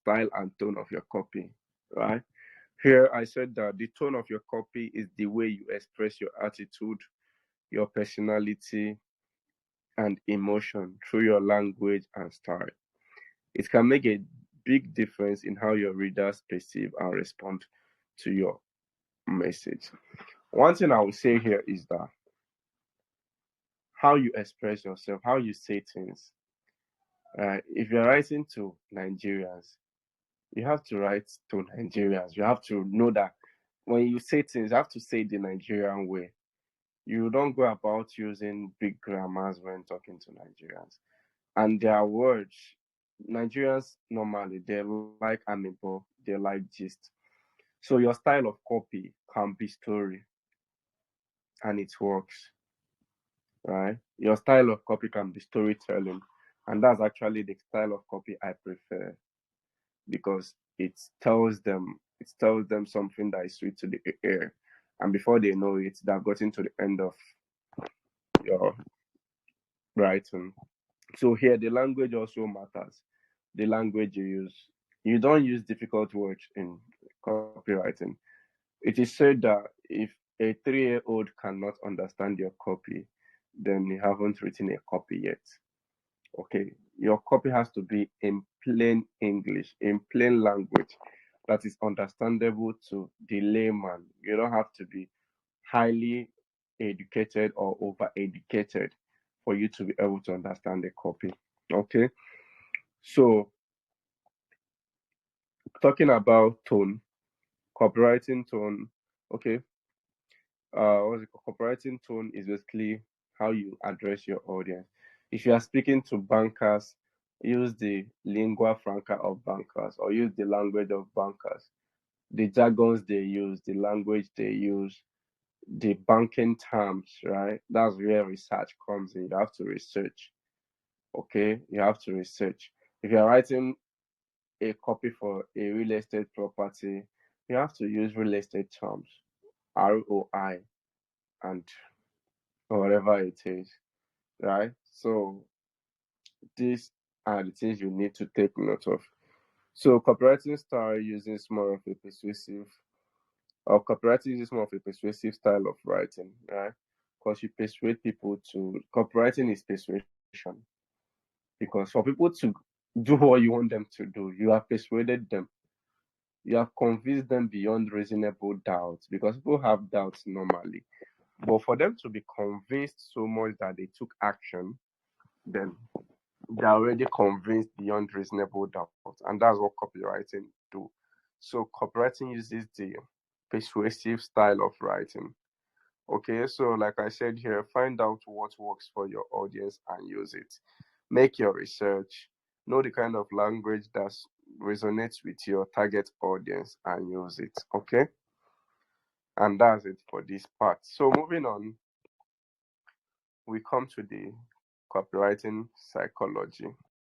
style and tone of your copy, right? Here I said that the tone of your copy is the way you express your attitude, your personality, and emotion through your language and style. It can make a big difference in how your readers perceive and respond to your message. One thing I will say here is that how you express yourself, how you say things. If you're writing to Nigerians, you have to write to Nigerians. You have to know that when you say things, you have to say the Nigerian way. You don't go about using big grammars when talking to Nigerians. And their words, Nigerians normally they like amiibo, they like gist. So your style of copy can be story and it works, right? Your style of copy can be storytelling, and that's actually the style of copy I prefer because it tells them something that is sweet to the ear, and before they know it, they've gotten to the end of your writing. So here, the language also matters. The language you use. You don't use difficult words in copywriting. It is said that if a 3-year-old cannot understand your copy, then you haven't written a copy yet. Okay, your copy has to be in plain English, in plain language that is understandable to the layman. You don't have to be highly educated or over educated for you to be able to understand the copy. Okay, so talking about tone, copywriting tone. Okay, what's it called? Copywriting tone is basically how you address your audience. If you are speaking to bankers, use the lingua franca of bankers or use the language of bankers, the jargons they use, the language they use, the banking terms, right? That's where research comes in. You have to research. Okay, you have to research. If you're writing a copy for a real estate property, you have to use real estate terms, ROI, and whatever it is, right? So these are the things you need to take note of. So copywriting style uses more of a persuasive, or copywriting uses more of a persuasive style of writing, right? Because you persuade people to, copywriting is persuasion. Because for people to do what you want them to do, you have persuaded them. You have convinced them beyond reasonable doubt because people have doubts normally. But for them to be convinced so much that they took action, then they're already convinced beyond reasonable doubt. And that's what copywriting do. So copywriting uses the persuasive style of writing. Okay, so like I said here, find out what works for your audience and use it. Make your research, know the kind of language that resonates with your target audience and use it. Okay, and that's it for this part. So moving on, we come to the copywriting psychology.